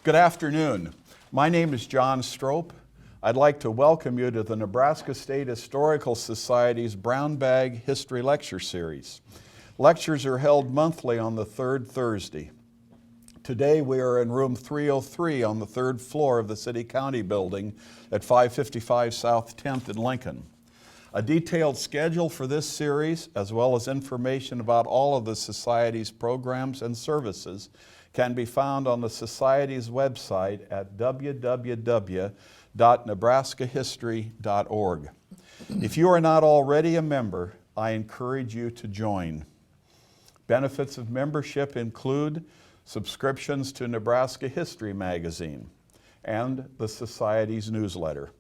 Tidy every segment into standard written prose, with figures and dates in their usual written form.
Good afternoon. My name is John Strope. I'd like to welcome you to the Nebraska State Historical Society's Brown Bag History Lecture Series. Lectures are held monthly on the third Thursday. Today we are in room 303 on the third floor of the City County Building at 555 South 10th in Lincoln. A detailed schedule for this series, as well as information about all of the Society's programs and services, can be found on the Society's website at www.nebraskahistory.org. If you are not already a member, I encourage you to join. Benefits of membership include subscriptions to Nebraska History Magazine and the Society's newsletter.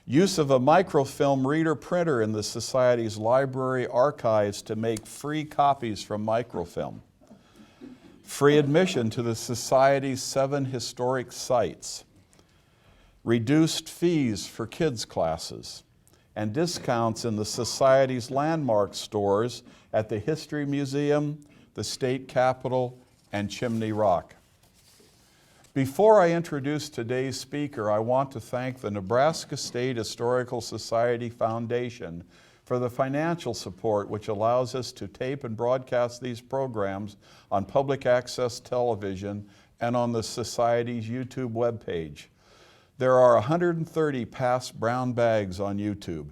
Use of a microfilm reader printer in the Society's library archives to make free copies from microfilm. Free admission to the Society's 7 historic sites. Reduced fees for kids' classes. And discounts in the Society's landmark stores at the History Museum, the State Capitol, and Chimney Rock. Before I introduce today's speaker, I want to thank the Nebraska State Historical Society Foundation for the financial support which allows us to tape and broadcast these programs on public access television and on the Society's YouTube webpage. There are 130 past brown bags on YouTube.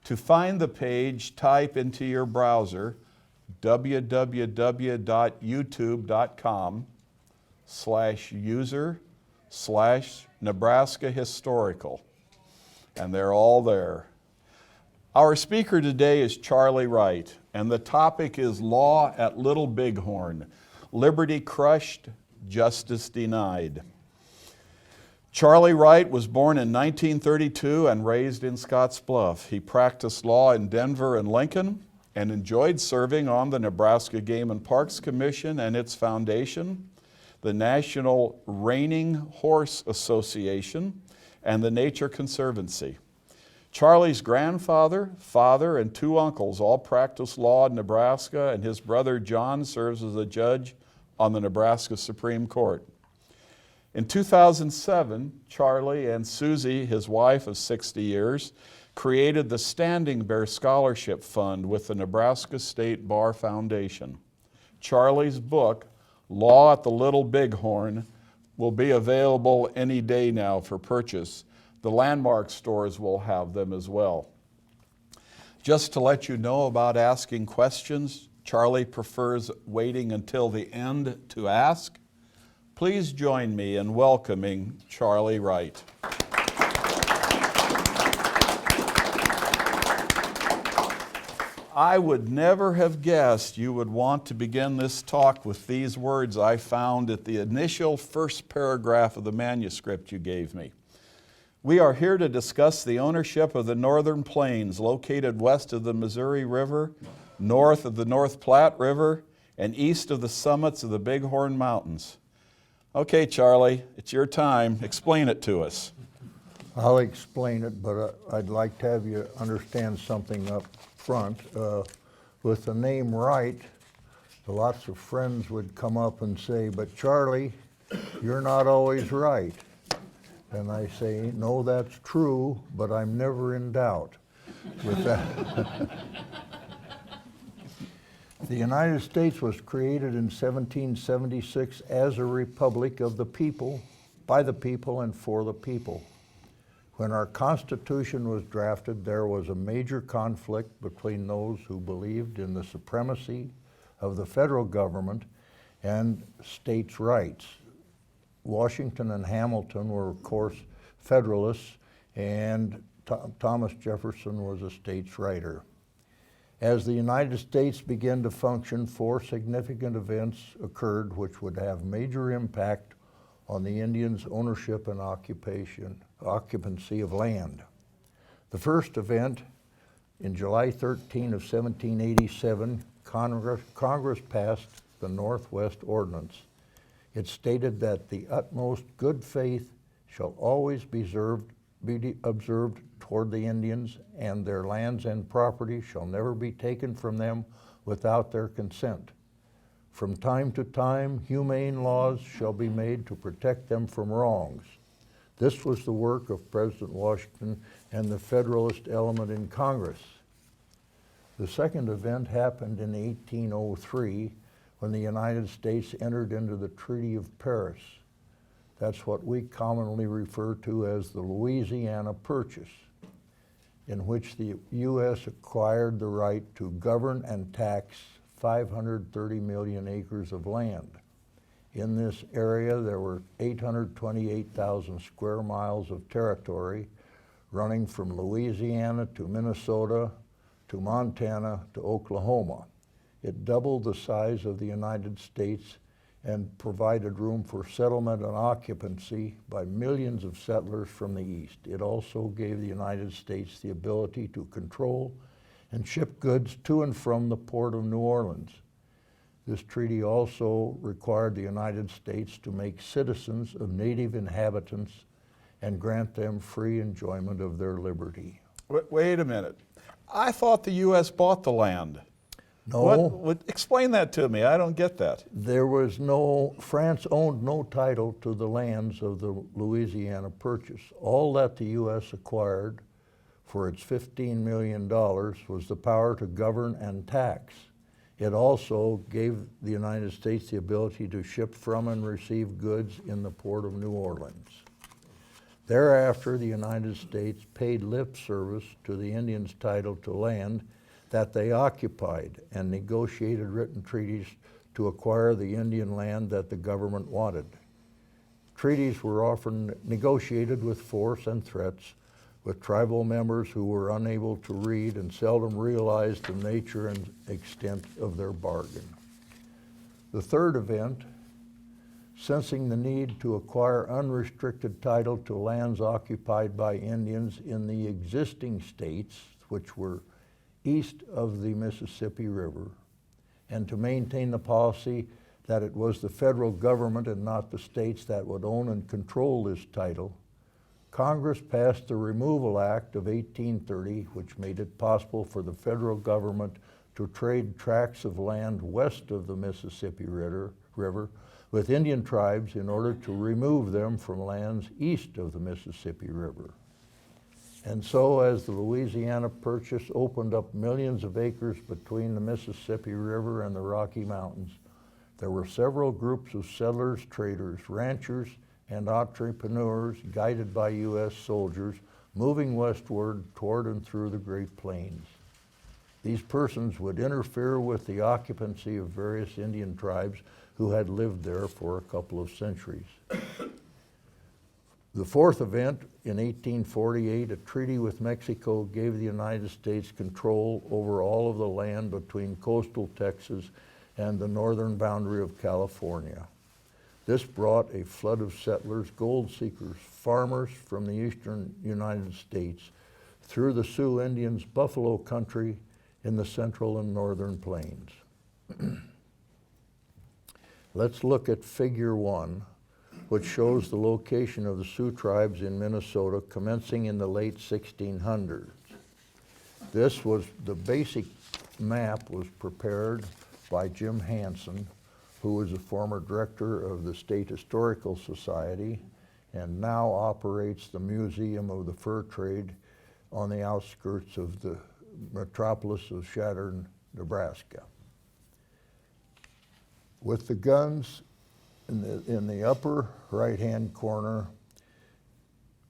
To find the page, type into your browser www.youtube.com/user/Nebraska Historical. And they're all there. Our speaker today is Charlie Wright, and the topic is Law at Little Bighorn, Liberty Crushed, Justice Denied. Charlie Wright was born in 1932 and raised in Scottsbluff. He practiced law in Denver and Lincoln and enjoyed serving on the Nebraska Game and Parks Commission and its foundation, the National Reining Horse Association, and the Nature Conservancy. Charlie's grandfather, father, and 2 uncles all practiced law in Nebraska, and his brother John serves as a judge on the Nebraska Supreme Court. In 2007, Charlie and Susie, his wife of 60 years, created the Standing Bear Scholarship Fund with the Nebraska State Bar Foundation. Charlie's book, Law at the Little Bighorn, will be available any day now for purchase. The landmark stores will have them as well. Just to let you know about asking questions, Charlie prefers waiting until the end to ask. Please join me in welcoming Charlie Wright. I would never have guessed you would want to begin this talk with these words I found at the initial first paragraph of the manuscript you gave me. We are here to discuss the ownership of the Northern Plains located west of the Missouri River, north of the North Platte River, and east of the summits of the Bighorn Mountains. Okay, Charlie, it's your time. Explain it to us. I'll explain it, but I'd like to have you understand something up front. With the name Wright, lots of friends would come up and say, but Charlie, you're not always right. And I say, no, that's true, but I'm never in doubt with that. The United States was created in 1776 as a republic of the people, by the people, and for the people. When our Constitution was drafted, there was a major conflict between those who believed in the supremacy of the federal government and states' rights. Washington and Hamilton were, of course, Federalists, and Thomas Jefferson was a states' writer. As the United States began to function, 4 significant events occurred which would have major impact on the Indians' ownership and occupancy of land. The first event, in July 13 of 1787, Congress passed the Northwest Ordinance. It stated that the utmost good faith shall always be observed toward the Indians, and their lands and property shall never be taken from them without their consent. From time to time, humane laws shall be made to protect them from wrongs. This was the work of President Washington and the Federalist element in Congress. The second event happened in 1803 when the United States entered into the Treaty of Paris. That's what we commonly refer to as the Louisiana Purchase, in which the U.S. acquired the right to govern and tax 530 million acres of land. In this area, there were 828,000 square miles of territory running from Louisiana to Minnesota to Montana to Oklahoma. It doubled the size of the United States and provided room for settlement and occupancy by millions of settlers from the east. It also gave the United States the ability to control and ship goods to and from the port of New Orleans. This treaty also required the United States to make citizens of native inhabitants and grant them free enjoyment of their liberty. Wait a minute. I thought the U.S. bought the land. No. Explain that to me. I don't get that. France owned no title to the lands of the Louisiana Purchase. All that the U.S. acquired for its $15 million was the power to govern and tax. It also gave the United States the ability to ship from and receive goods in the port of New Orleans. Thereafter, the United States paid lip service to the Indians' title to land that they occupied and negotiated written treaties to acquire the Indian land that the government wanted. Treaties were often negotiated with force and threats, with tribal members who were unable to read and seldom realized the nature and extent of their bargain. The third event, sensing the need to acquire unrestricted title to lands occupied by Indians in the existing states, which were east of the Mississippi River, and to maintain the policy that it was the federal government and not the states that would own and control this title, Congress passed the Removal Act of 1830, which made it possible for the federal government to trade tracts of land west of the Mississippi River with Indian tribes in order to remove them from lands east of the Mississippi River. And so, as the Louisiana Purchase opened up millions of acres between the Mississippi River and the Rocky Mountains, there were several groups of settlers, traders, ranchers, and entrepreneurs guided by U.S. soldiers moving westward toward and through the Great Plains. These persons would interfere with the occupancy of various Indian tribes who had lived there for a couple of centuries. The fourth event, in 1848, a treaty with Mexico gave the United States control over all of the land between coastal Texas and the northern boundary of California. This brought a flood of settlers, gold seekers, farmers from the eastern United States through the Sioux Indians' buffalo country in the central and northern plains. Let's look at Figure 1, which shows the location of the Sioux tribes in Minnesota commencing in the late 1600s. This was, the basic map was prepared by Jim Hansen, who was a former director of the State Historical Society and now operates the Museum of the Fur Trade on the outskirts of the metropolis of Sheridan, Nebraska. With the guns in the upper right-hand corner,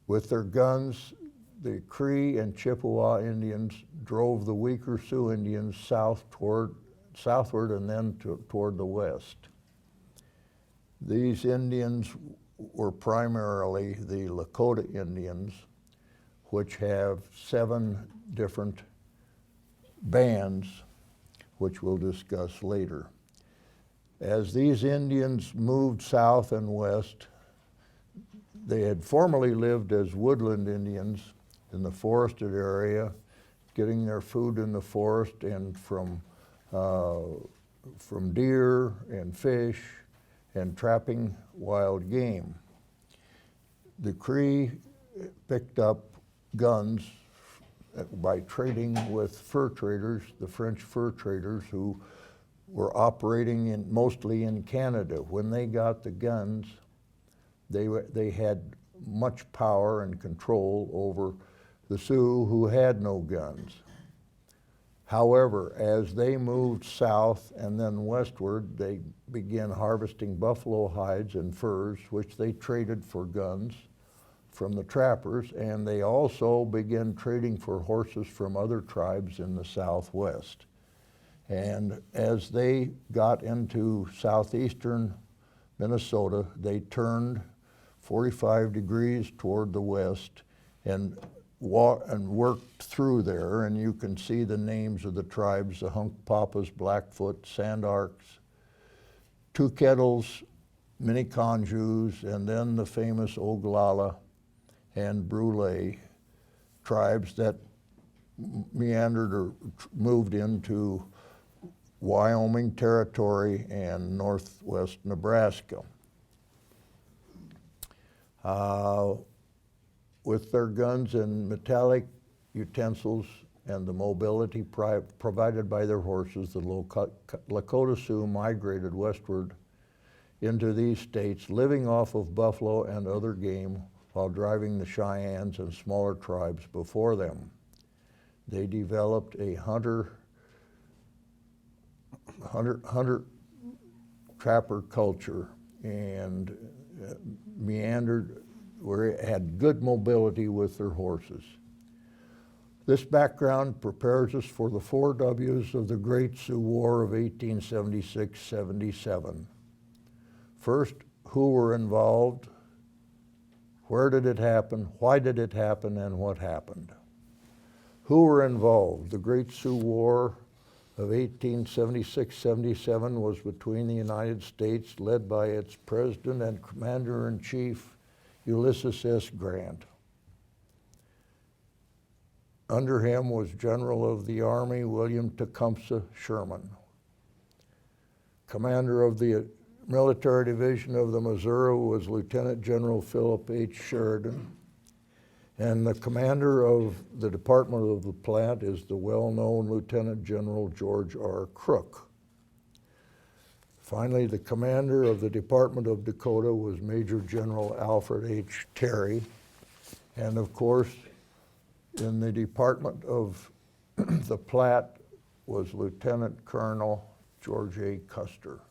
with their guns, the Cree and Chippewa Indians drove the weaker Sioux Indians southward and then toward the west. These Indians were primarily the Lakota Indians, which have 7 different bands, which we'll discuss later. As these Indians moved south and west, they had formerly lived as woodland Indians in the forested area, getting their food in the forest and from deer and fish and trapping wild game. The Cree picked up guns by trading with fur traders, the French fur traders who were operating mostly in Canada. When they got the guns, they had much power and control over the Sioux who had no guns. However, as they moved south and then westward, they began harvesting buffalo hides and furs, which they traded for guns from the trappers, and they also began trading for horses from other tribes in the southwest. And as they got into southeastern Minnesota, they turned 45 degrees toward the west and worked through there, and you can see the names of the tribes: the Hunkpapas, Blackfoot, Sandarks, Two Kettles, Minneconjous, and then the famous Oglala and Brule tribes that meandered or moved into Wyoming Territory and northwest Nebraska. With their guns and metallic utensils and the mobility provided by their horses, the Lakota Sioux migrated westward into these states, living off of buffalo and other game while driving the Cheyennes and smaller tribes before them. They developed a hunter-trapper culture and meandered where it had good mobility with their horses. This background prepares us for the 4 W's of the Great Sioux War of 1876-77. First, who were involved, where did it happen, why did it happen, and what happened. Who were involved? The Great Sioux War of 1876-77 was between the United States, led by its President and Commander-in-Chief, Ulysses S. Grant. Under him was General of the Army William Tecumseh Sherman. Commander of the Military Division of the Missouri was Lieutenant General Philip H. Sheridan. And the commander of the Department of the Platte is the well-known Lieutenant General George R. Crook. Finally, the commander of the Department of Dakota was Major General Alfred H. Terry. And of course, in the Department of the Platte was Lieutenant Colonel George A. Custer,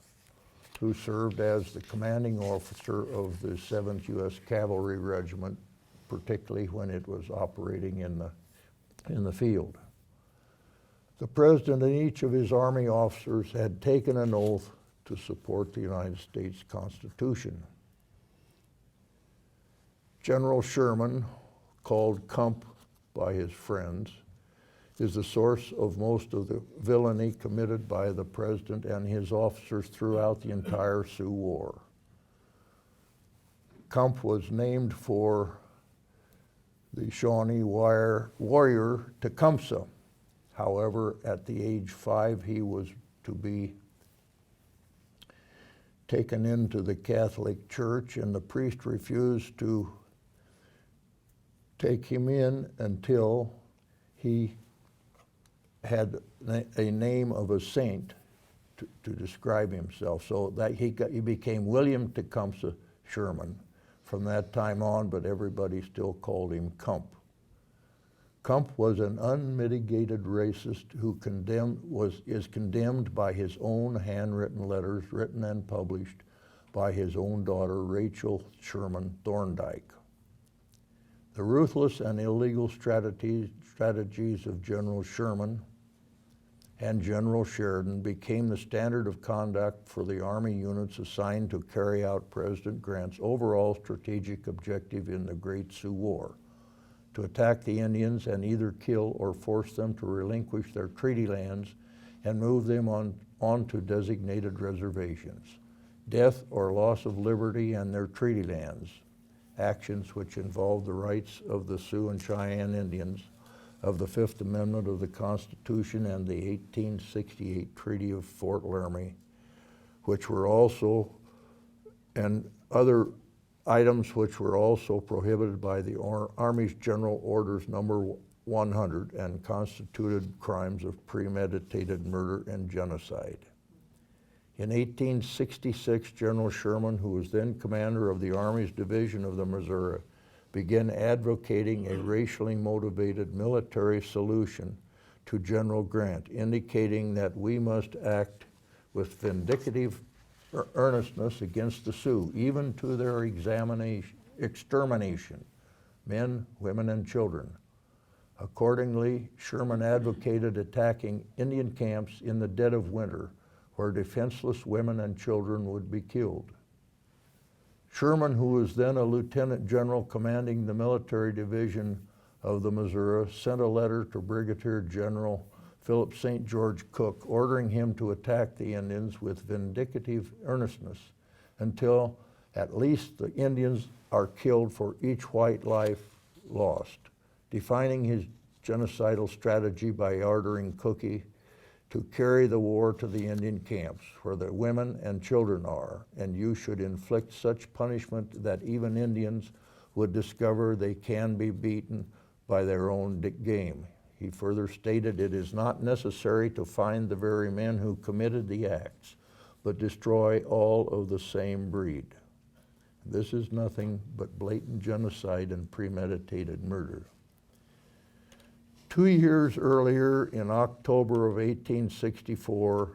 who served as the commanding officer of the 7th U.S. Cavalry Regiment, particularly when it was operating in the field. The President and each of his Army officers had taken an oath to support the United States Constitution. General Sherman, called Kump by his friends, is the source of most of the villainy committed by the President and his officers throughout the entire Sioux War. Kump was named for the Shawnee warrior Tecumseh. However, at the age 5, he was to be taken into the Catholic Church, and the priest refused to take him in until he had a name of a saint to describe himself. So that he became William Tecumseh Sherman from that time on, but everybody still called him Kump. Kump was an unmitigated racist who is condemned by his own handwritten letters, written and published by his own daughter, Rachel Sherman Thorndike. The ruthless and illegal strategies of General Sherman and General Sheridan became the standard of conduct for the Army units assigned to carry out President Grant's overall strategic objective in the Great Sioux War: to attack the Indians and either kill or force them to relinquish their treaty lands and move them on to designated reservations. Death or loss of liberty and their treaty lands, actions which involved the rights of the Sioux and Cheyenne Indians, of the Fifth Amendment of the Constitution and the 1868 Treaty of Fort Laramie, which were also, and other items which were also prohibited by the Army's General Orders Number 100 and constituted crimes of premeditated murder and genocide. In 1866, General Sherman, who was then commander of the Army's Division of the Missouri, began advocating a racially motivated military solution to General Grant, indicating that we must act with vindictive earnestness against the Sioux, even to their extermination, men, women, and children. Accordingly, Sherman advocated attacking Indian camps in the dead of winter, where defenseless women and children would be killed. Sherman, who was then a lieutenant general commanding the military division of the Missouri, sent a letter to Brigadier General Philip St. George Cooke, ordering him to attack the Indians with vindictive earnestness until at least the Indians are killed for each white life lost, defining his genocidal strategy by ordering Cooke to carry the war to the Indian camps where the women and children are, and you should inflict such punishment that even Indians would discover they can be beaten by their own game. He further stated, it is not necessary to find the very men who committed the acts, but destroy all of the same breed. This is nothing but blatant genocide and premeditated murder. 2 years earlier, in October of 1864,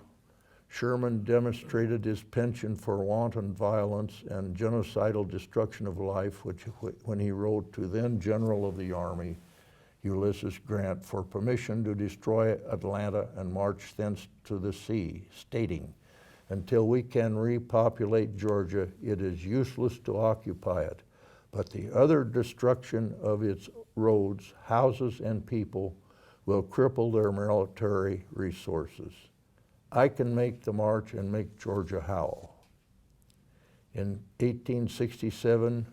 Sherman demonstrated his penchant for wanton violence and genocidal destruction of life, when he wrote to then General of the Army, Ulysses Grant, for permission to destroy Atlanta and march thence to the sea, stating, until we can repopulate Georgia, it is useless to occupy it, but the utter destruction of its roads, houses, and people will cripple their military resources. I can make the march and make Georgia howl. In 1867,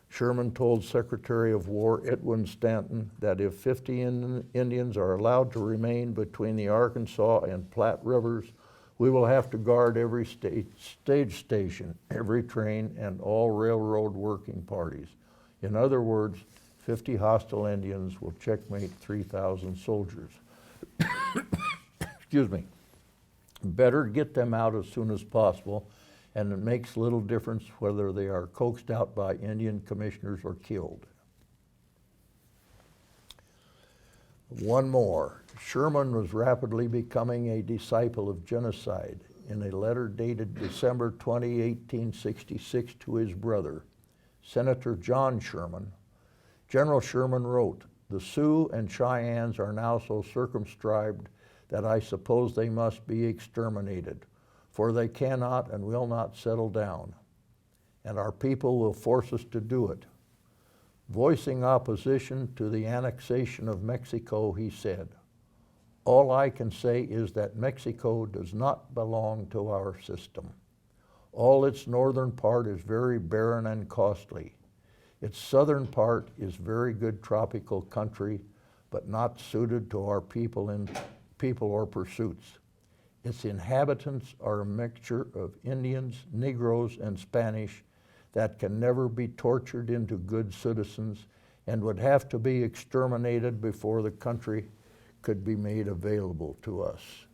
Sherman told Secretary of War Edwin Stanton that if 50 Indians are allowed to remain between the Arkansas and Platte Rivers, we will have to guard every stage station, every train, and all railroad working parties. In other words, 50 hostile Indians will checkmate 3,000 soldiers. Excuse me. Better get them out as soon as possible, and it makes little difference whether they are coaxed out by Indian commissioners or killed. One more. Sherman was rapidly becoming a disciple of genocide. In a letter dated December 20, 1866 to his brother, Senator John Sherman, General Sherman wrote, "The Sioux and Cheyennes are now so circumscribed that I suppose they must be exterminated, for they cannot and will not settle down, and our people will force us to do it." Voicing opposition to the annexation of Mexico, he said, "All I can say is that Mexico does not belong to our system. All its northern part is very barren and costly. Its southern part is very good tropical country, but not suited to our people or pursuits. Its inhabitants are a mixture of Indians, Negroes, and Spanish that can never be tortured into good citizens and would have to be exterminated before the country could be made available to us."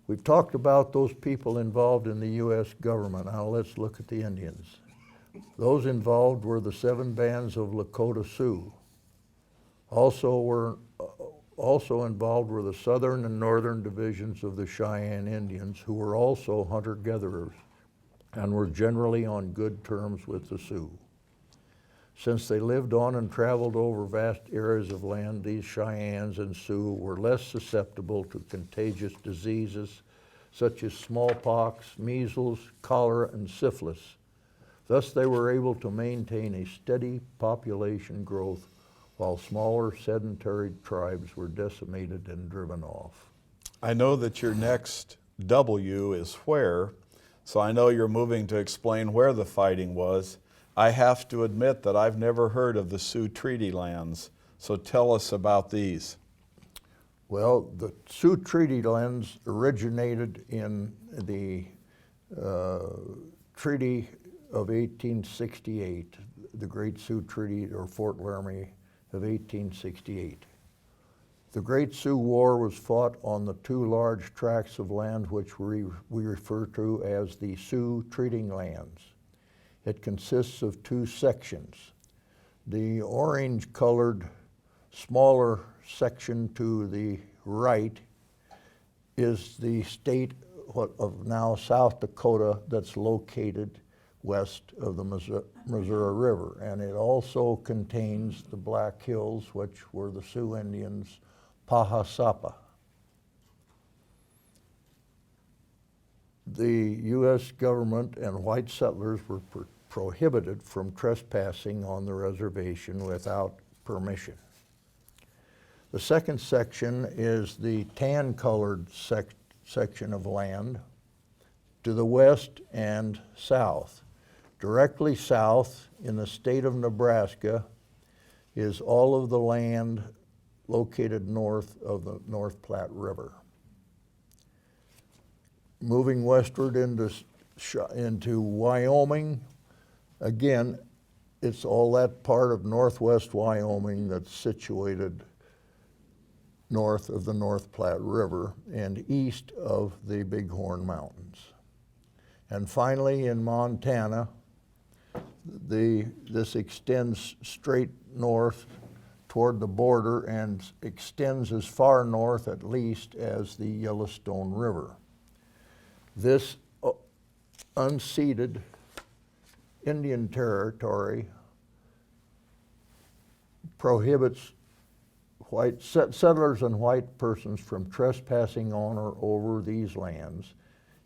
We've talked about those people involved in the U.S. government. Now let's look at the Indians. Those involved were the 7 bands of Lakota Sioux. Also involved were the southern and northern divisions of the Cheyenne Indians, who were also hunter-gatherers and were generally on good terms with the Sioux. Since they lived on and traveled over vast areas of land, these Cheyennes and Sioux were less susceptible to contagious diseases such as smallpox, measles, cholera, and syphilis. Thus, they were able to maintain a steady population growth while smaller sedentary tribes were decimated and driven off. I know that your next W is where, so I know you're moving to explain where the fighting was. I have to admit that I've never heard of the Sioux Treaty Lands, so tell us about these. Well, the Sioux Treaty Lands originated in the Treaty of 1868, the Great Sioux Treaty, or Fort Laramie of 1868. The Great Sioux War was fought on the two large tracts of land which we refer to as the Sioux Treating Lands. It consists of two sections. The orange-colored smaller section to the right is the state of now South Dakota that's located west of the Missouri River, and it also contains the Black Hills, which were the Sioux Indians' Pahasapa. The U.S. government and white settlers were prohibited from trespassing on the reservation without permission. The second section is the tan-colored section of land to the west and south. Directly south in the state of Nebraska is all of the land located north of the North Platte River. Moving westward into Wyoming, again, it's all that part of northwest Wyoming that's situated north of the North Platte River and east of the Bighorn Mountains. And finally, in Montana, this extends straight north toward the border and extends as far north at least as the Yellowstone River. This unceded Indian territory prohibits white settlers and white persons from trespassing on or over these lands,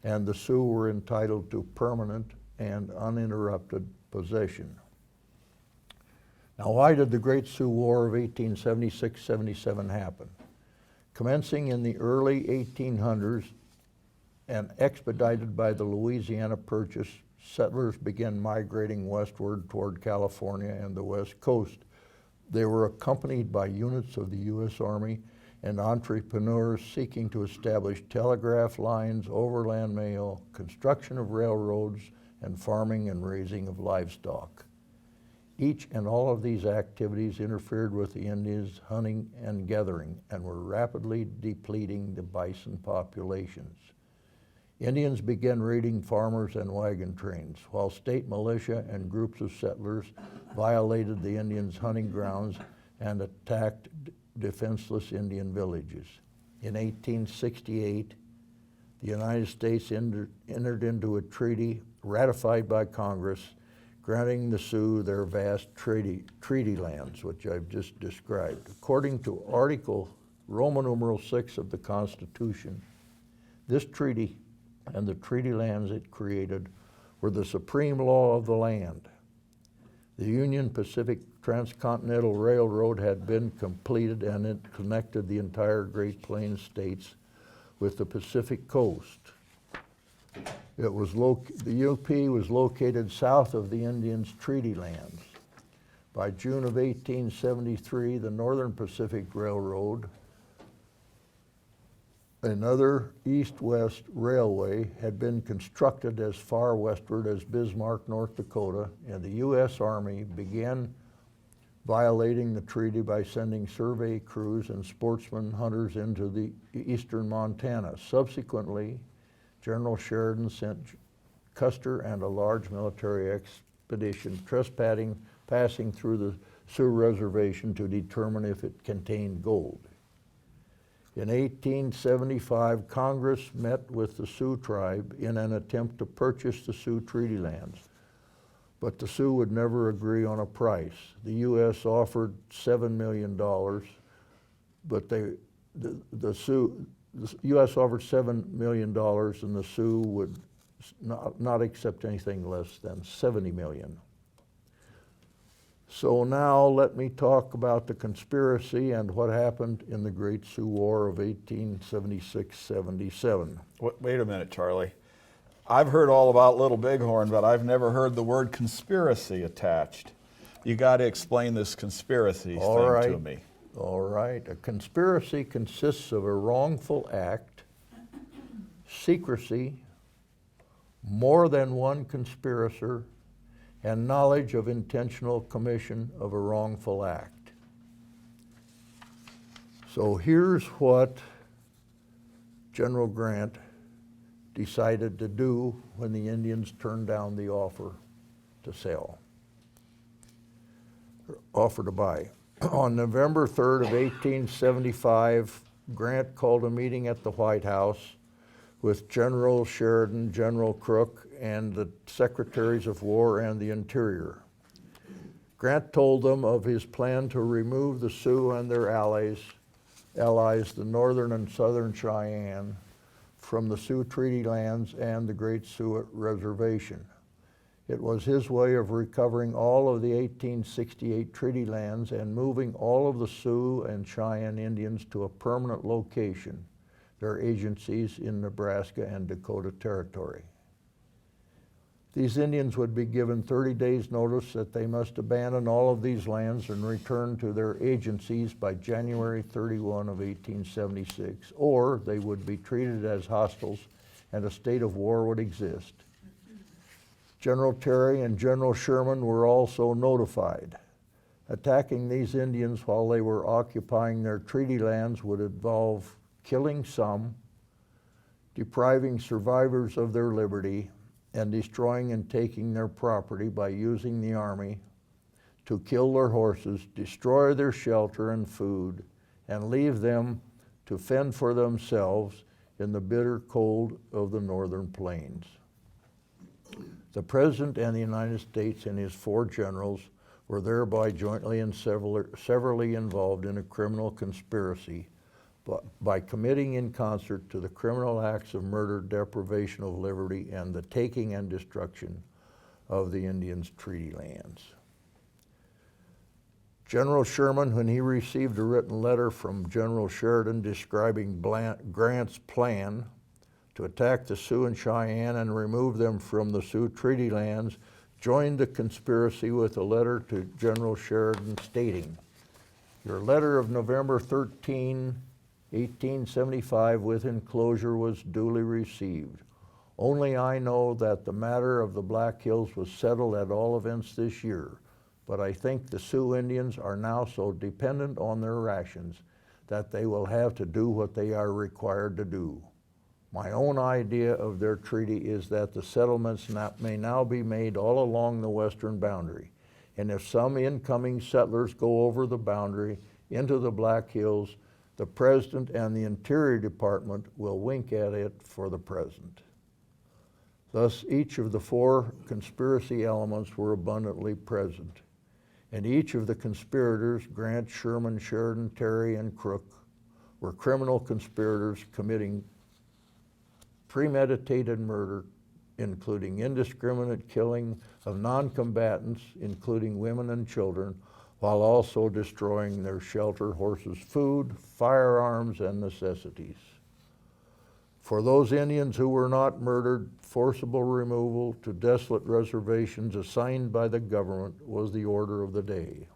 and the Sioux were entitled to permanent and uninterrupted possession. Now, why did the Great Sioux War of 1876-77 happen? Commencing in the early 1800s and expedited by the Louisiana Purchase, settlers began migrating westward toward California and the West Coast. They were accompanied by units of the U.S. Army and entrepreneurs seeking to establish telegraph lines, overland mail, construction of railroads, and farming and raising of livestock. Each and all of these activities interfered with the Indians' hunting and gathering and were rapidly depleting the bison populations. Indians began raiding farmers and wagon trains, while state militia and groups of settlers violated the Indians' hunting grounds and attacked defenseless Indian villages. In 1868, the United States entered into a treaty ratified by Congress, granting the Sioux their vast treaty lands, which I've just described. According to Article Roman numeral 6 of the Constitution, this treaty and the treaty lands it created were the supreme law of the land. The Union Pacific Transcontinental Railroad had been completed, and it connected the entire Great Plains states with the Pacific coast. The UP was located south of the Indians' treaty lands. By June of 1873, the Northern Pacific Railroad, another east-west railway, had been constructed as far westward as Bismarck, North Dakota, and the U.S. Army began violating the treaty by sending survey crews and sportsman hunters into the eastern Montana. Subsequently, General Sheridan sent Custer and a large military expedition passing through the Sioux Reservation to determine if it contained gold. In 1875, Congress met with the Sioux tribe in an attempt to purchase the Sioux treaty lands, but the Sioux would never agree on a price. The U.S. offered $7 million, but the U.S. offered $7 million, and the Sioux would not accept anything less than $70 million. So now let me talk about the conspiracy and what happened in the Great Sioux War of 1876-77. Wait a minute, Charlie. I've heard all about Little Bighorn, but I've never heard the word conspiracy attached. You got to explain this conspiracy thing to me. All right. A conspiracy consists of a wrongful act, secrecy, more than one conspirator, and knowledge of intentional commission of a wrongful act. So here's what General Grant decided to do when the Indians turned down the offer to sell, or offer to buy. On November 3rd of 1875, Grant called a meeting at the White House with General Sheridan, General Crook, and the Secretaries of War and the Interior. Grant told them of his plan to remove the Sioux and their allies, the Northern and Southern Cheyenne, from the Sioux Treaty lands and the Great Sioux Reservation. It was his way of recovering all of the 1868 treaty lands and moving all of the Sioux and Cheyenne Indians to a permanent location, their agencies in Nebraska and Dakota Territory. These Indians would be given 30 days notice that they must abandon all of these lands and return to their agencies by January 31 of 1876, or they would be treated as hostiles and a state of war would exist. General Terry and General Sherman were also notified. Attacking these Indians while they were occupying their treaty lands would involve killing some, depriving survivors of their liberty, and destroying and taking their property by using the army to kill their horses, destroy their shelter and food, and leave them to fend for themselves in the bitter cold of the northern plains. The President and the United States and his 4 generals were thereby jointly and severally involved in a criminal conspiracy by committing in concert to the criminal acts of murder, deprivation of liberty, and the taking and destruction of the Indians' treaty lands. General Sherman, when he received a written letter from General Sheridan describing Grant's plan to attack the Sioux and Cheyenne and remove them from the Sioux treaty lands, joined the conspiracy with a letter to General Sheridan stating, "Your letter of November 13, 1875 with enclosure was duly received. Only I know that the matter of the Black Hills was settled at all events this year, but I think the Sioux Indians are now so dependent on their rations that they will have to do what they are required to do. My own idea of their treaty is that the settlements may now be made all along the western boundary, and if some incoming settlers go over the boundary into the Black Hills, the President and the Interior Department will wink at it for the present." Thus, each of the 4 conspiracy elements were abundantly present, and each of the conspirators, Grant, Sherman, Sheridan, Terry, and Crook, were criminal conspirators committing premeditated murder, including indiscriminate killing of non-combatants, including women and children, while also destroying their shelter, horses, food, firearms, and necessities. For those Indians who were not murdered, forcible removal to desolate reservations assigned by the government was the order of the day.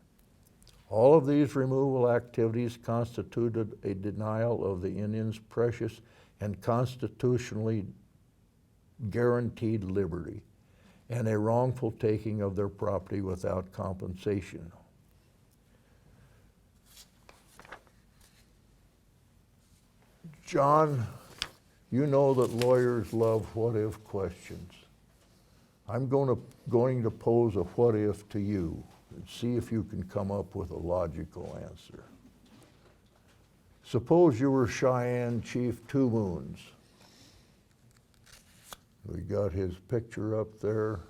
All of these removal activities constituted a denial of the Indians' precious and constitutionally guaranteed liberty, and a wrongful taking of their property without compensation. John, you know that lawyers love what-if questions. I'm going to pose a what-if to you and see if you can come up with a logical answer. Suppose you were Cheyenne Chief Two Moons. We got his picture up there.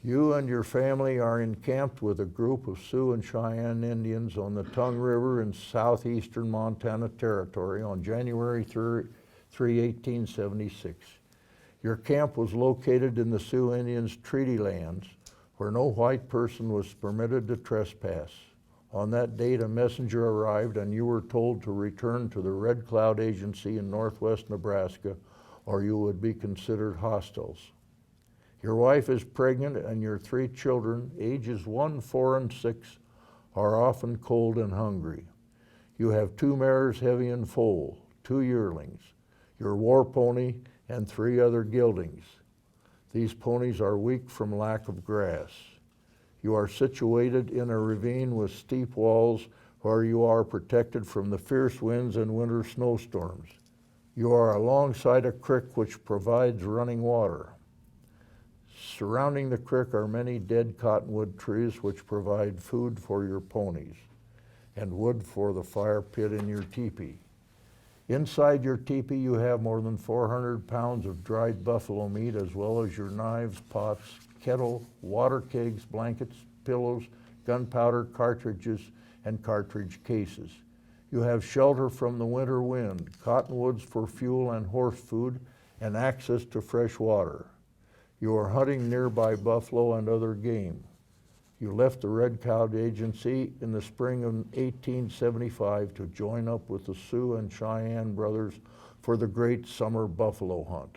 You and your family are encamped with a group of Sioux and Cheyenne Indians on the Tongue River in southeastern Montana Territory on January 3, 1876. Your camp was located in the Sioux Indians' treaty lands where no white person was permitted to trespass. On that date, a messenger arrived and you were told to return to the Red Cloud Agency in northwest Nebraska or you would be considered hostiles. Your wife is pregnant and your 3 children, ages 1, 4, and 6, are often cold and hungry. You have 2 mares heavy and foal, 2 yearlings, your war pony, and 3 other geldings. These ponies are weak from lack of grass. You are situated in a ravine with steep walls where you are protected from the fierce winds and winter snowstorms. You are alongside a creek which provides running water. Surrounding the creek are many dead cottonwood trees which provide food for your ponies and wood for the fire pit in your teepee. Inside your teepee you have more than 400 pounds of dried buffalo meat, as well as your knives, pots, kettle, water kegs, blankets, pillows, gunpowder, cartridges, and cartridge cases. You have shelter from the winter wind, cottonwoods for fuel and horse food, and access to fresh water. You are hunting nearby buffalo and other game. You left the Red Cloud Agency in the spring of 1875 to join up with the Sioux and Cheyenne brothers for the great summer buffalo hunt.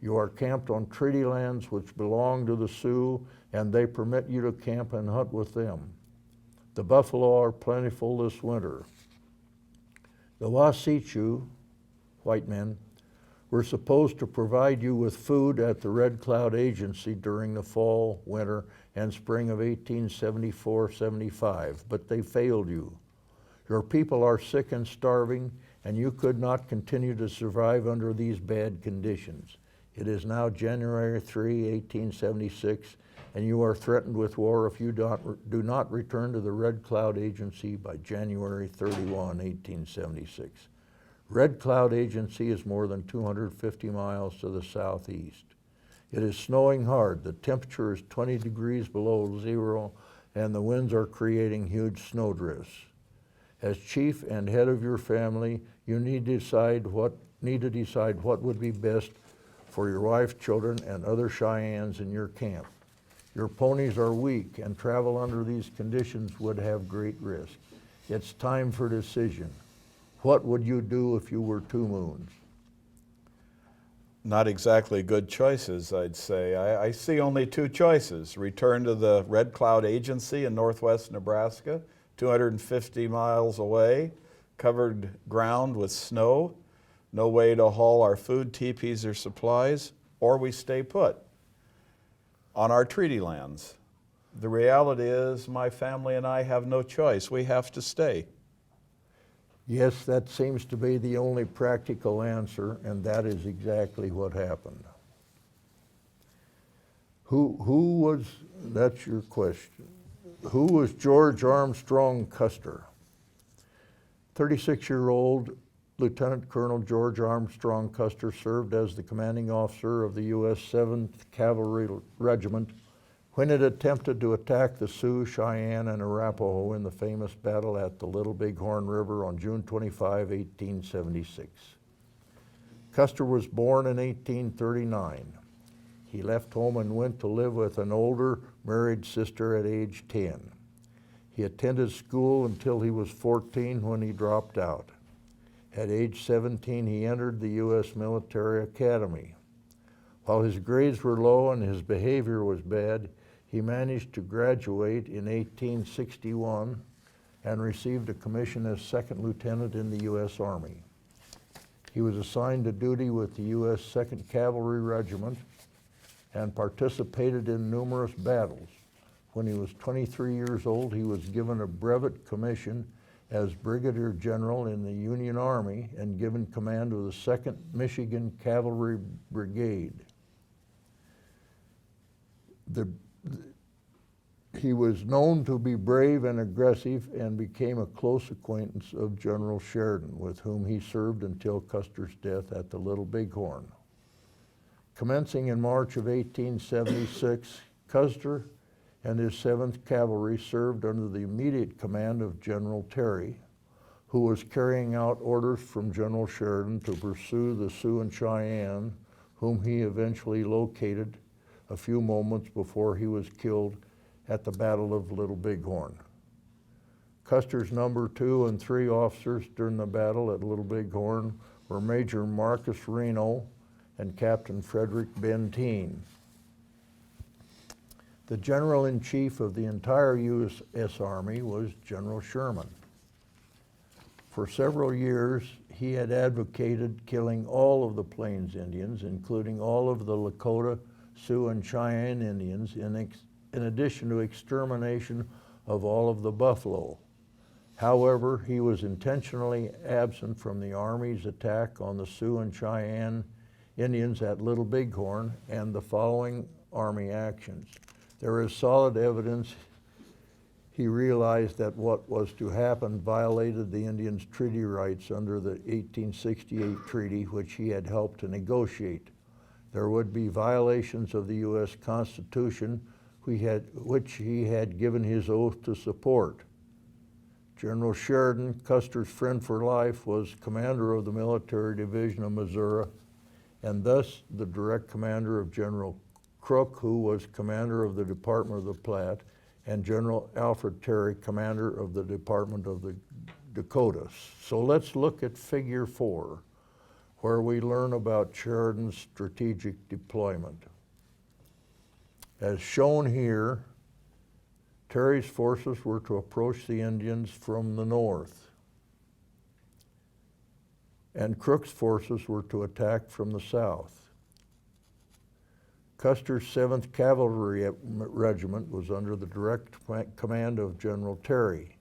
You are camped on treaty lands which belong to the Sioux, and they permit you to camp and hunt with them. The buffalo are plentiful this winter. The Wasatch, white men, were supposed to provide you with food at the Red Cloud Agency during the fall, winter, and spring of 1874-75, but they failed you. Your people are sick and starving, and you could not continue to survive under these bad conditions. It is now January 3, 1876, and you are threatened with war if you do not return to the Red Cloud Agency by January 31, 1876. Red Cloud Agency is more than 250 miles to the southeast. It is snowing hard. The temperature is 20 degrees below zero, and the winds are creating huge snowdrifts. As chief and head of your family, you need to decide what would be best for your wife, children, and other Cheyennes in your camp. Your ponies are weak, and travel under these conditions would have great risk. It's time for decision. What would you do if you were Two Moons? Not exactly good choices, I'd say. I see only two choices. Return to the Red Cloud Agency in northwest Nebraska, 250 miles away, covered ground with snow, no way to haul our food, teepees, or supplies, or we stay put on our treaty lands. The reality is my family and I have no choice. We have to stay. Yes, that seems to be the only practical answer, and that is exactly what happened. That's your question. Who was George Armstrong Custer? 36-year-old Lieutenant Colonel George Armstrong Custer served as the commanding officer of the U.S. 7th Cavalry Regiment when it attempted to attack the Sioux, Cheyenne, and Arapaho in the famous battle at the Little Bighorn River on June 25, 1876. Custer was born in 1839. He left home and went to live with an older married sister at age 10. He attended school until he was 14 when he dropped out. At age 17, he entered the U.S. Military Academy. While his grades were low and his behavior was bad, he managed to graduate in 1861 and received a commission as second lieutenant in the U.S. Army. He was assigned to duty with the U.S. 2nd Cavalry Regiment and participated in numerous battles. When he was 23 years old, he was given a brevet commission as Brigadier General in the Union Army and given command of the 2nd Michigan Cavalry Brigade. He was known to be brave and aggressive and became a close acquaintance of General Sheridan, with whom he served until Custer's death at the Little Bighorn. Commencing in March of 1876, Custer and his 7th Cavalry served under the immediate command of General Terry, who was carrying out orders from General Sheridan to pursue the Sioux and Cheyenne, whom he eventually located a few moments before he was killed at the Battle of Little Bighorn. Custer's number 2 and 3 officers during the battle at Little Bighorn were Major Marcus Reno and Captain Frederick Benteen. The General-in-Chief of the entire U.S. Army was General Sherman. For several years, he had advocated killing all of the Plains Indians, including all of the Lakota, Sioux, and Cheyenne Indians, in in addition to extermination of all of the buffalo. However, he was intentionally absent from the Army's attack on the Sioux and Cheyenne Indians at Little Bighorn and the following Army actions. There is solid evidence he realized that what was to happen violated the Indians' treaty rights under the 1868 treaty, which he had helped to negotiate. There would be violations of the U.S. Constitution, which he had given his oath to support. General Sheridan, Custer's friend for life, was commander of the Military Division of Missouri, and thus the direct commander of General Crook, who was commander of the Department of the Platte, and General Alfred Terry, commander of the Department of the Dakotas. So let's look at Figure 4, where we learn about Sheridan's strategic deployment. As shown here, Terry's forces were to approach the Indians from the north, and Crook's forces were to attack from the south. Custer's 7th Cavalry Regiment was under the direct command of General Terry.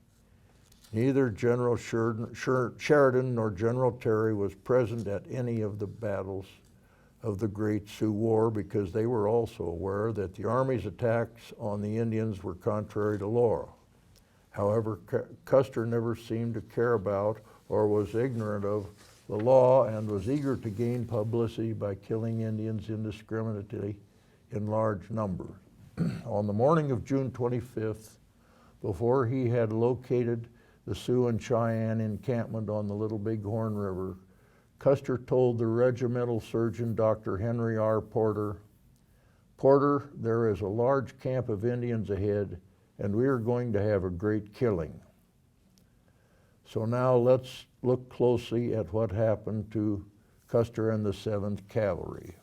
Neither General Sheridan nor General Terry was present at any of the battles of the Great Sioux War because they were also aware that the Army's attacks on the Indians were contrary to law. However, Custer never seemed to care about or was ignorant of the law and was eager to gain publicity by killing Indians indiscriminately in large numbers. On the morning of June 25th, before he had located the Sioux and Cheyenne encampment on the Little Bighorn River, Custer told the regimental surgeon, Dr. Henry R. Porter, "Porter, there is a large camp of Indians ahead, and we are going to have a great killing." So now let's look closely at what happened to Custer and the 7th Cavalry.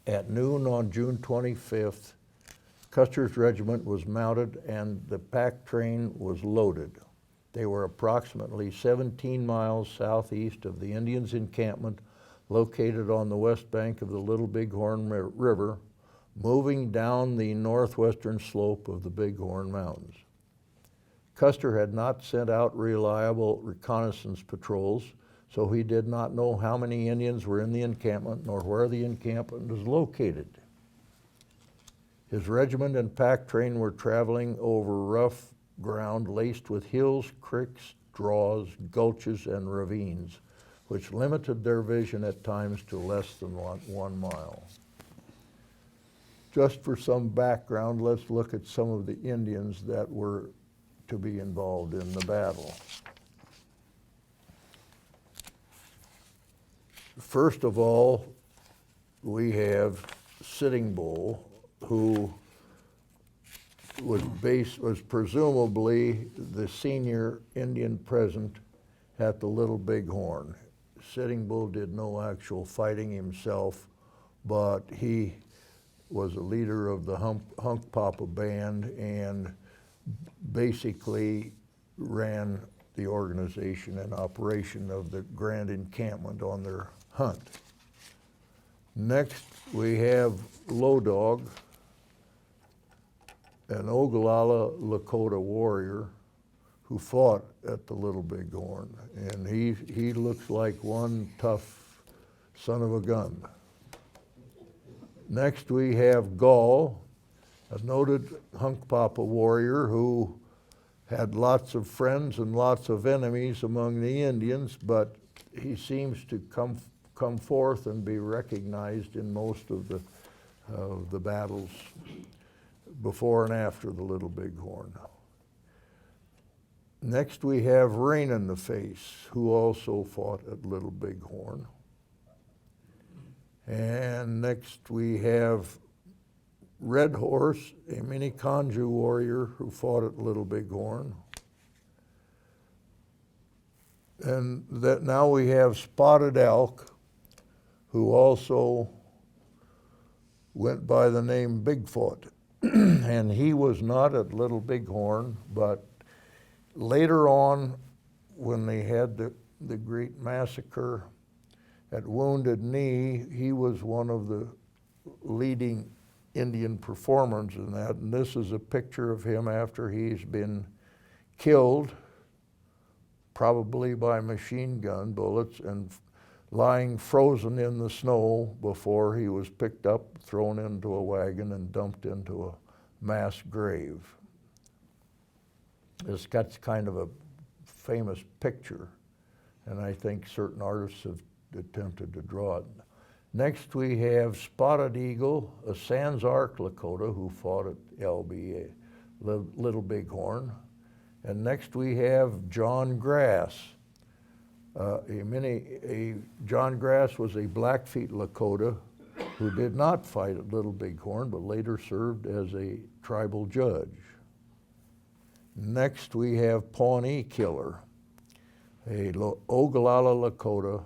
At noon on June 25th, Custer's regiment was mounted and the pack train was loaded. They were approximately 17 miles southeast of the Indians' encampment located on the west bank of the Little Bighorn River, moving down the northwestern slope of the Bighorn Mountains. Custer had not sent out reliable reconnaissance patrols, so he did not know how many Indians were in the encampment nor where the encampment was located. His regiment and pack train were traveling over rough ground laced with hills, creeks, draws, gulches, and ravines, which limited their vision at times to less than 1 mile. Just for some background, let's look at some of the Indians that were to be involved in the battle. First of all, we have Sitting Bull, who was presumably the senior Indian present at the Little Bighorn. Sitting Bull did no actual fighting himself, but he was a leader of the Hunk Papa band and basically ran the organization and operation of the grand encampment on their hunt. Next, we have Low Dog, an Ogallala Lakota warrior who fought at the Little Bighorn, and he looks like one tough son of a gun. Next, we have Gall, a noted Hunk Papa warrior who had lots of friends and lots of enemies among the Indians, but he seems to come forth and be recognized in most of the battles before and after the Little Bighorn. Next we have Rain in the Face, who also fought at Little Bighorn. And next we have Red Horse, a Minneconjou warrior who fought at Little Bighorn. And that now we have Spotted Elk, who also went by the name Bigfoot. And he was not at Little Bighorn, but later on, when they had the great massacre at Wounded Knee, he was one of the leading Indian performance in that. And this is a picture of him after he's been killed, probably by machine gun bullets, and lying frozen in the snow before he was picked up, thrown into a wagon, and dumped into a mass grave. That's kind of a famous picture, and I think certain artists have attempted to draw it. Next we have Spotted Eagle, a Sans Arc Lakota who fought at LBA, Little Bighorn. And next we have John Grass. John Grass was a Blackfeet Lakota who did not fight at Little Bighorn, but later served as a tribal judge. Next we have Pawnee Killer, a Ogallala Lakota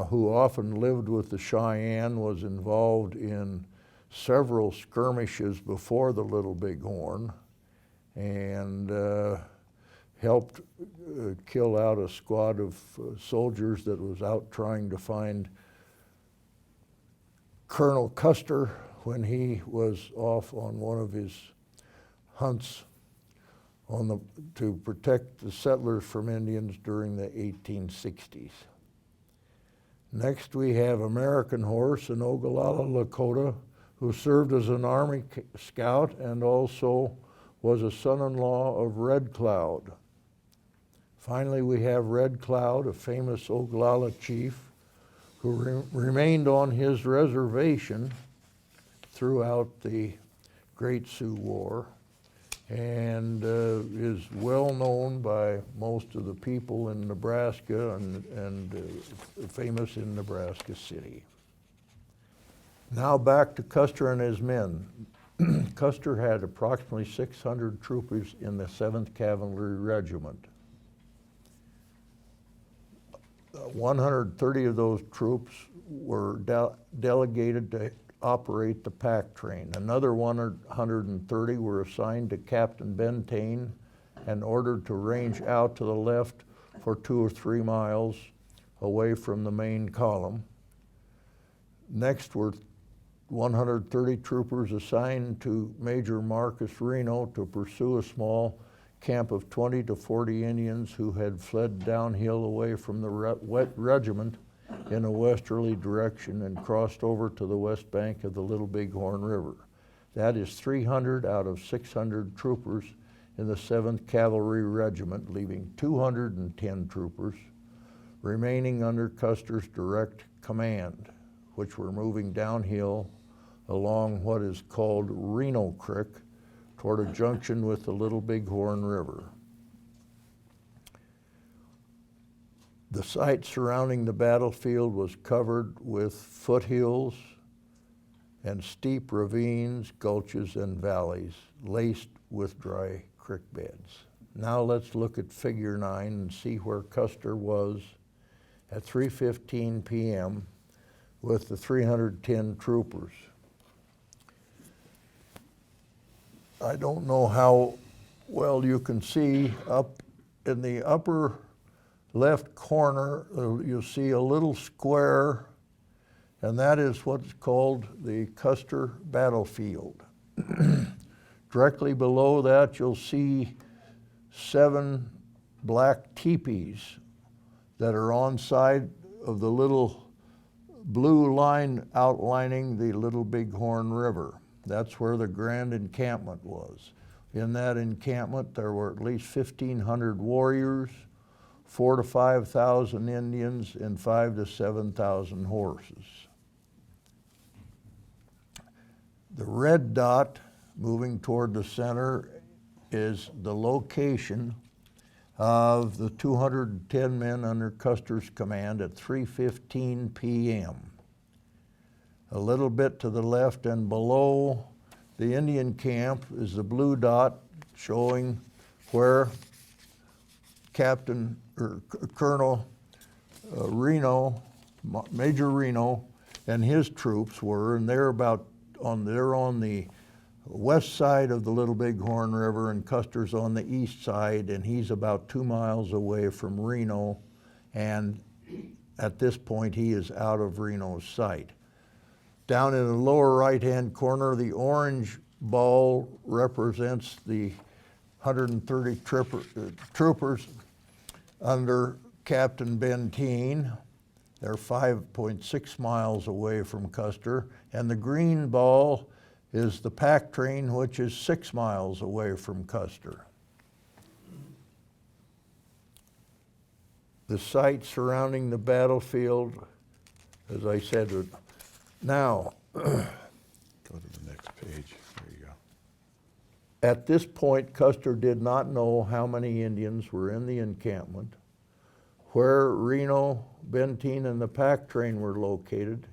who often lived with the Cheyenne, was involved in several skirmishes before the Little Bighorn, and helped kill out a squad of soldiers that was out trying to find Colonel Custer when he was off on one of his hunts to protect the settlers from Indians during the 1860s. Next we have American Horse, an Ogallala Lakota who served as an Army scout and also was a son-in-law of Red Cloud. Finally, we have Red Cloud, a famous Ogallala chief who remained on his reservation throughout the Great Sioux War, and is well known by most of the people in Nebraska and famous in Nebraska City. Now back to Custer and his men. Custer had approximately 600 troopers in the 7th Cavalry Regiment. 130 of those troops were delegated to operate the pack train. Another 130 were assigned to Captain Bentane and ordered to range out to the left for 2 or 3 miles away from the main column. Next were 130 troopers assigned to Major Marcus Reno to pursue a small camp of 20 to 40 Indians who had fled downhill away from the regiment in a westerly direction and crossed over to the west bank of the Little Bighorn River. That is 300 out of 600 troopers in the 7th Cavalry Regiment, leaving 210 troopers remaining under Custer's direct command, which were moving downhill along what is called Reno Creek toward a junction with the Little Bighorn River. The site surrounding the battlefield was covered with foothills and steep ravines, gulches, and valleys laced with dry creek beds. Now let's look at Figure 9 and see where Custer was at 3:15 p.m. with the 310 troopers. I don't know how well you can see up in the upper left corner, you'll see a little square, and that is what's called the Custer Battlefield. Directly below that, you'll see 7 black teepees that are on side of the little blue line outlining the Little Bighorn River. That's where the grand encampment was. In that encampment, there were at least 1,500 warriors, 4,000 to 5,000 Indians, and 5,000 to 7,000 horses. The red dot moving toward the center is the location of the 210 men under Custer's command at 3:15 p.m. A little bit to the left and below the Indian camp is the blue dot showing where Colonel Reno, Major Reno, and his troops were, and they're on the west side of the Little Bighorn River, and Custer's on the east side, and he's about 2 miles away from Reno, and at this point he is out of Reno's sight. Down in the lower right-hand corner, the orange ball represents the 130 troopers under Captain Benteen. They're 5.6 miles away from Custer. And the green ball is the pack train, which is 6 miles away from Custer. The site surrounding the battlefield, as I said, now, Go to the next page. There you go. at this point, Custer did not know how many Indians were in the encampment, where Reno, Benteen, and the pack train were located,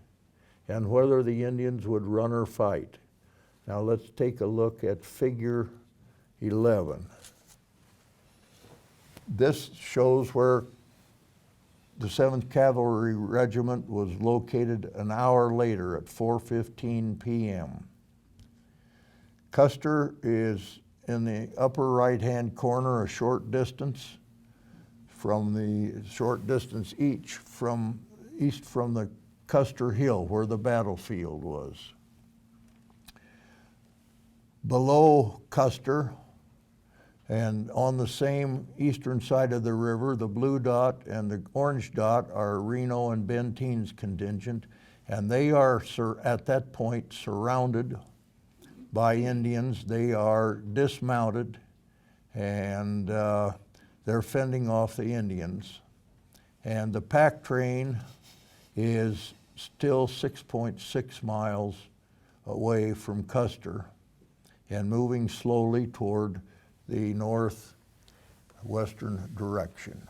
and whether the Indians would run or fight. Now let's take a look at figure 11. This shows where the 7th Cavalry Regiment was located an hour later at 4:15 p.m. Custer is in the upper right-hand corner, a short distance east from the Custer Hill where the battlefield was. Below Custer, and on the same eastern side of the river, the blue dot and the orange dot are Reno and Benteen's contingent, and they are at that point surrounded by Indians. They are dismounted, and they're fending off the Indians. And the pack train is still 6.6 miles away from Custer and moving slowly toward the northwestern direction.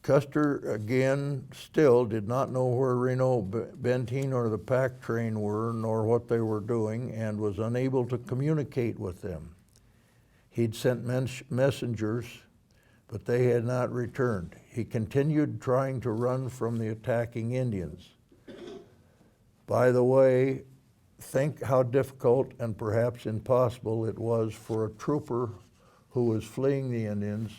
Custer, again, still did not know where Reno, Benteen, or the pack train were, nor what they were doing, and was unable to communicate with them. He'd sent messengers, but they had not returned. He continued trying to run from the attacking Indians. By the way, think how difficult and perhaps impossible it was for a trooper who was fleeing the Indians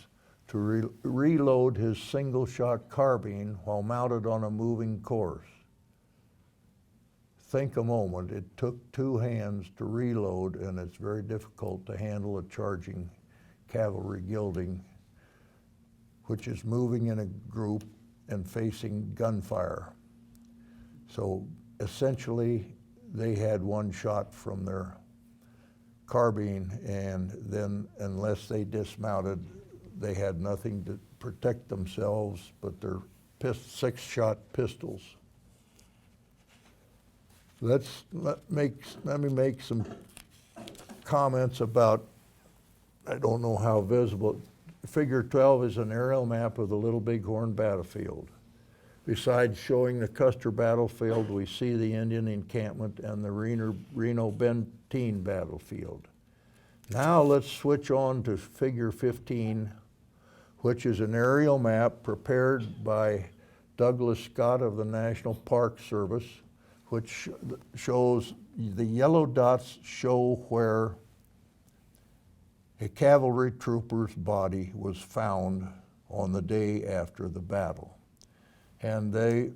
to reload his single-shot carbine while mounted on a moving course. Think a moment, it took 2 hands to reload, and it's very difficult to handle a charging cavalry gelding, which is moving in a group and facing gunfire. So essentially, they had 1 shot from their carbine, and then unless they dismounted, they had nothing to protect themselves but their 6-shot pistols. Let me make some comments about, I don't know how visible, figure 12 is an aerial map of the Little Bighorn battlefield. Besides showing the Custer battlefield, we see the Indian encampment and the Reno-Benteen battlefield. Now let's switch on to figure 15, which is an aerial map prepared by Douglas Scott of the National Park Service, which shows the yellow dots show where a cavalry trooper's body was found on the day after the battle. And they,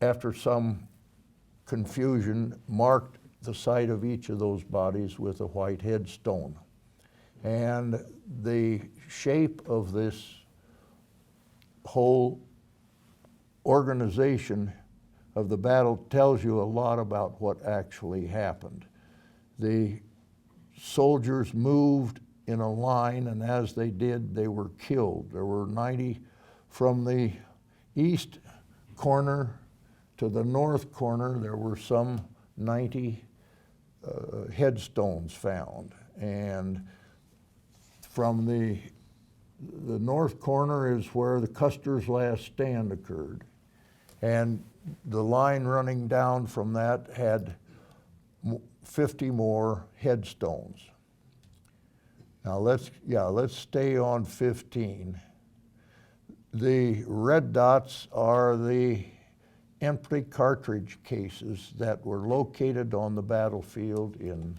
after some confusion, marked the site of each of those bodies with a white headstone. And the shape of this whole organization of the battle tells you a lot about what actually happened. The soldiers moved in a line, and as they did, they were killed. There were 90 from the east corner to the north corner. There were some 90 headstones found, and from the north corner is where the Custer's last stand occurred, and the line running down from that had 50 more headstones. Now let's stay on 15. The red dots are the empty cartridge cases that were located on the battlefield in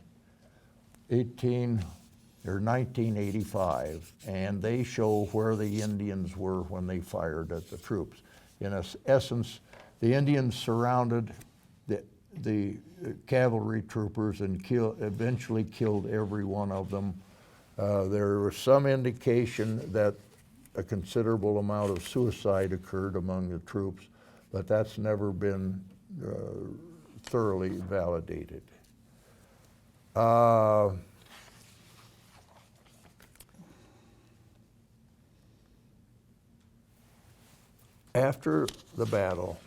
18 They're 1985, and they show where the Indians were when they fired at the troops. In essence, the Indians surrounded the cavalry troopers and eventually killed every one of them. There was some indication that a considerable amount of suicide occurred among the troops, but that's never been thoroughly validated. After the battle,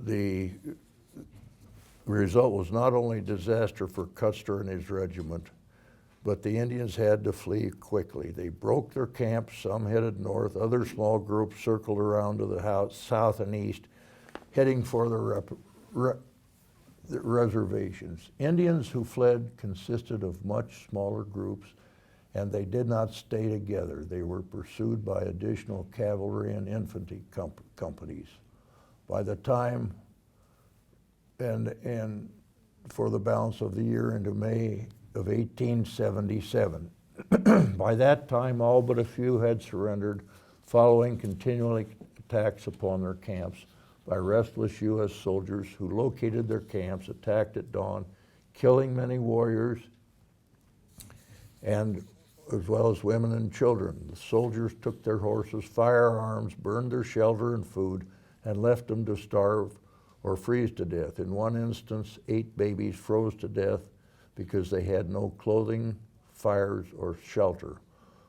the result was not only disaster for Custer and his regiment, but the Indians had to flee quickly. They broke their camps, some headed north, other small groups circled around to the south and east, heading for the reservations. Indians who fled consisted of much smaller groups, and they did not stay together. They were pursued by additional cavalry and infantry companies. By the time, and for the balance of the year into May of 1877. By that time, all but a few had surrendered, following continual attacks upon their camps by restless U.S. soldiers who located their camps, attacked at dawn, killing many warriors, and as well as women and children. The soldiers took their horses, firearms, burned their shelter and food, and left them to starve or freeze to death. In one instance, 8 babies froze to death because they had no clothing, fires, or shelter.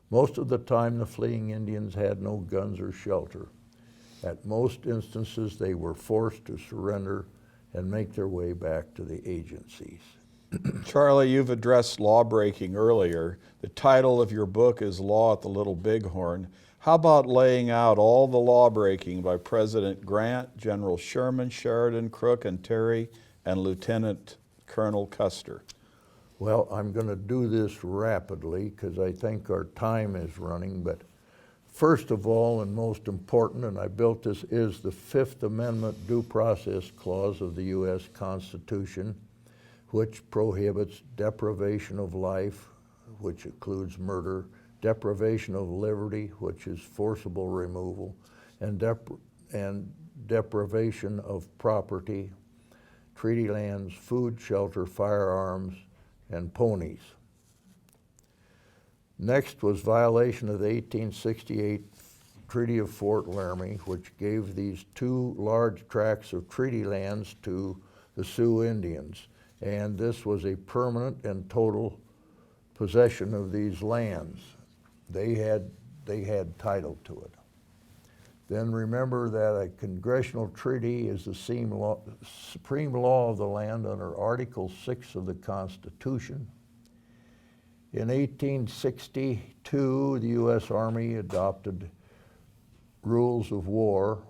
Most of the time, the fleeing Indians had no guns or shelter. At most instances, they were forced to surrender and make their way back to the agencies. Charlie, you've addressed lawbreaking earlier. The title of your book is Law at the Little Bighorn. How about laying out all the lawbreaking by President Grant, General Sherman, Sheridan, Crook, and Terry, and Lieutenant Colonel Custer? Well, I'm going to do this rapidly because I think our time is running, but first of all and most important, and I built this, is the Fifth Amendment Due Process Clause of the U.S. Constitution, which prohibits deprivation of life, which includes murder, deprivation of liberty, which is forcible removal, and deprivation of property, treaty lands, food, shelter, firearms, and ponies. Next was violation of the 1868 Treaty of Fort Laramie, which gave these 2 large tracts of treaty lands to the Sioux Indians. And this was a permanent and total possession of these lands. They had title to it. Then remember that a congressional treaty is the supreme law of the land under Article 6 of the Constitution. In 1862, the U.S. Army adopted rules of war,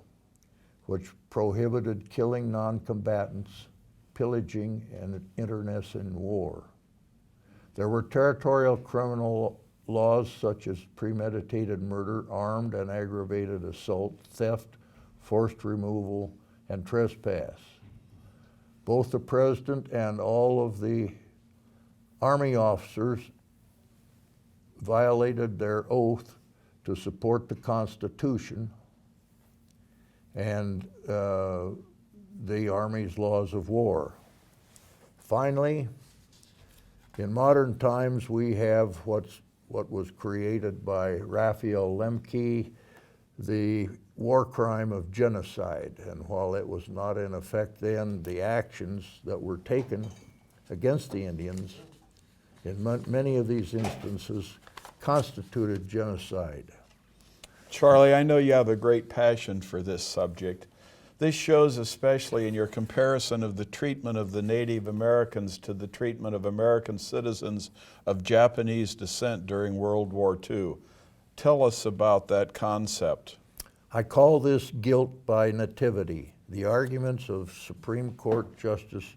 which prohibited killing non-combatants, pillaging, and internecine war. There were territorial criminal laws such as premeditated murder, armed and aggravated assault, theft, forced removal, and trespass. Both the President and all of the Army officers violated their oath to support the Constitution and the Army's laws of war. Finally, in modern times, we have what was created by Raphael Lemke, the War Crime of Genocide. And while it was not in effect then, the actions that were taken against the Indians in many of these instances constituted genocide. Charlie, I know you have a great passion for this subject. This shows especially in your comparison of the treatment of the Native Americans to the treatment of American citizens of Japanese descent during World War II. Tell us about that concept. I call this guilt by nativity. The arguments of Supreme Court Justice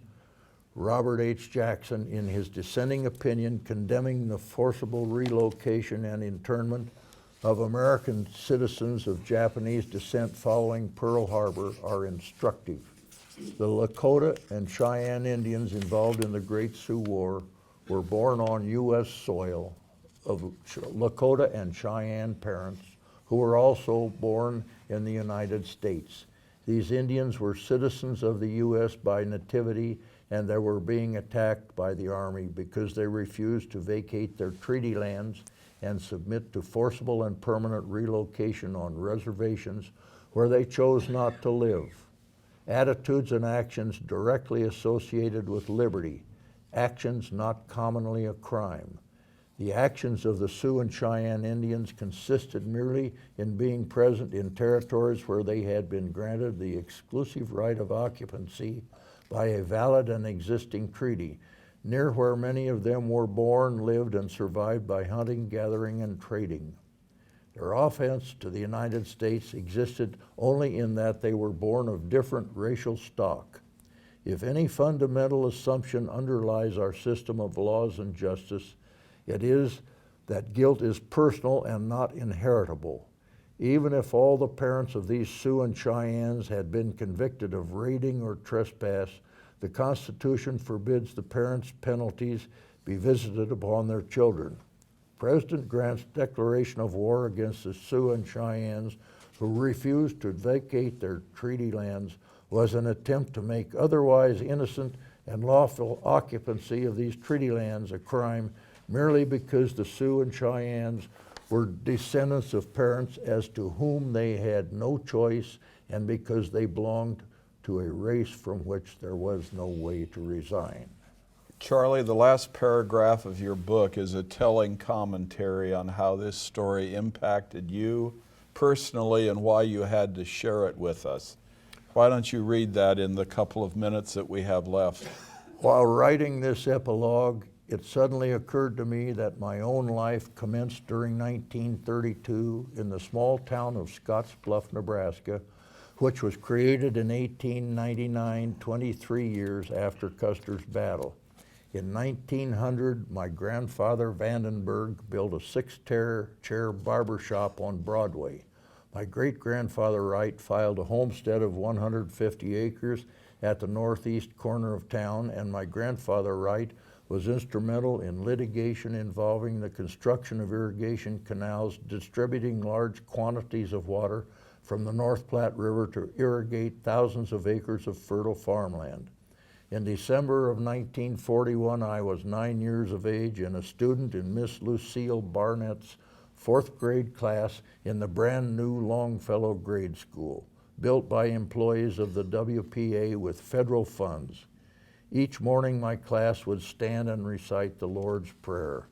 Robert H. Jackson in his dissenting opinion condemning the forcible relocation and internment of American citizens of Japanese descent following Pearl Harbor are instructive. The Lakota and Cheyenne Indians involved in the Great Sioux War were born on U.S. soil of Lakota and Cheyenne parents who were also born in the United States. These Indians were citizens of the U.S. by nativity, and they were being attacked by the Army because they refused to vacate their treaty lands and submit to forcible and permanent relocation on reservations where they chose not to live. Attitudes and actions directly associated with liberty, actions not commonly a crime. The actions of the Sioux and Cheyenne Indians consisted merely in being present in territories where they had been granted the exclusive right of occupancy by a valid and existing treaty, near where many of them were born, lived, and survived by hunting, gathering, and trading. Their offense to the United States existed only in that they were born of different racial stock. If any fundamental assumption underlies our system of laws and justice, it is that guilt is personal and not inheritable. Even if all the parents of these Sioux and Cheyennes had been convicted of raiding or trespass, the Constitution forbids the parents' penalties be visited upon their children. President Grant's declaration of war against the Sioux and Cheyennes who refused to vacate their treaty lands was an attempt to make otherwise innocent and lawful occupancy of these treaty lands a crime merely because the Sioux and Cheyennes were descendants of parents as to whom they had no choice and because they belonged to a race from which there was no way to resign. Charlie, the last paragraph of your book is a telling commentary on how this story impacted you personally and why you had to share it with us. Why don't you read that in the couple of minutes that we have left? While writing this epilogue, it suddenly occurred to me that my own life commenced during 1932 in the small town of Scottsbluff, Nebraska, which was created in 1899, 23 years after Custer's battle. In 1900, my grandfather Vandenberg built a six-chair barber shop on Broadway. My great-grandfather Wright filed a homestead of 150 acres at the northeast corner of town, and my grandfather Wright was instrumental in litigation involving the construction of irrigation canals distributing large quantities of water from the North Platte River to irrigate thousands of acres of fertile farmland. In December of 1941, I was 9 years of age and a student in Miss Lucille Barnett's 4th grade class in the brand new Longfellow grade school, built by employees of the WPA with federal funds. Each morning my class would stand and recite the Lord's Prayer.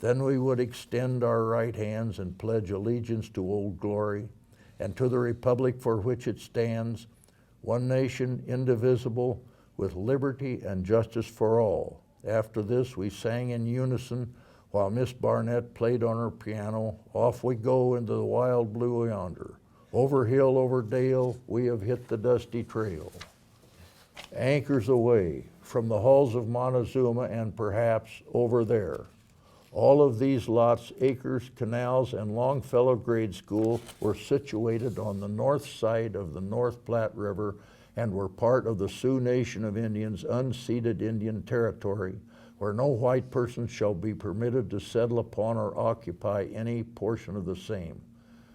Then we would extend our right hands and pledge allegiance to Old Glory and to the republic for which it stands, one nation, indivisible, with liberty and justice for all. After this, we sang in unison while Miss Barnett played on her piano, "Off we go into the wild blue yonder. Over hill, over dale, we have hit the dusty trail. Anchors away from the halls of Montezuma and perhaps over there." All of these lots, acres, canals, and Longfellow Grade School were situated on the north side of the North Platte River and were part of the Sioux Nation of Indians unceded Indian territory, where no white person shall be permitted to settle upon or occupy any portion of the same.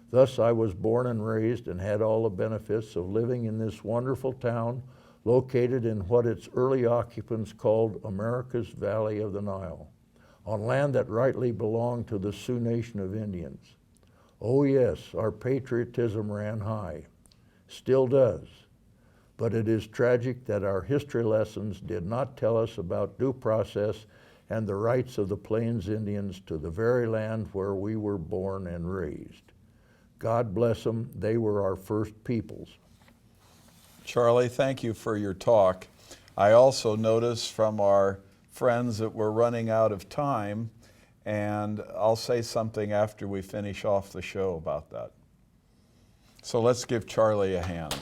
Thus I was born and raised and had all the benefits of living in this wonderful town located in what its early occupants called America's Valley of the Nile, on land that rightly belonged to the Sioux Nation of Indians. Oh yes, our patriotism ran high, still does, but it is tragic that our history lessons did not tell us about due process and the rights of the Plains Indians to the very land where we were born and raised. God bless them, they were our first peoples. Charlie, thank you for your talk. I also noticed from our friends that we're running out of time, and I'll say something after we finish off the show about that. So let's give Charlie a hand.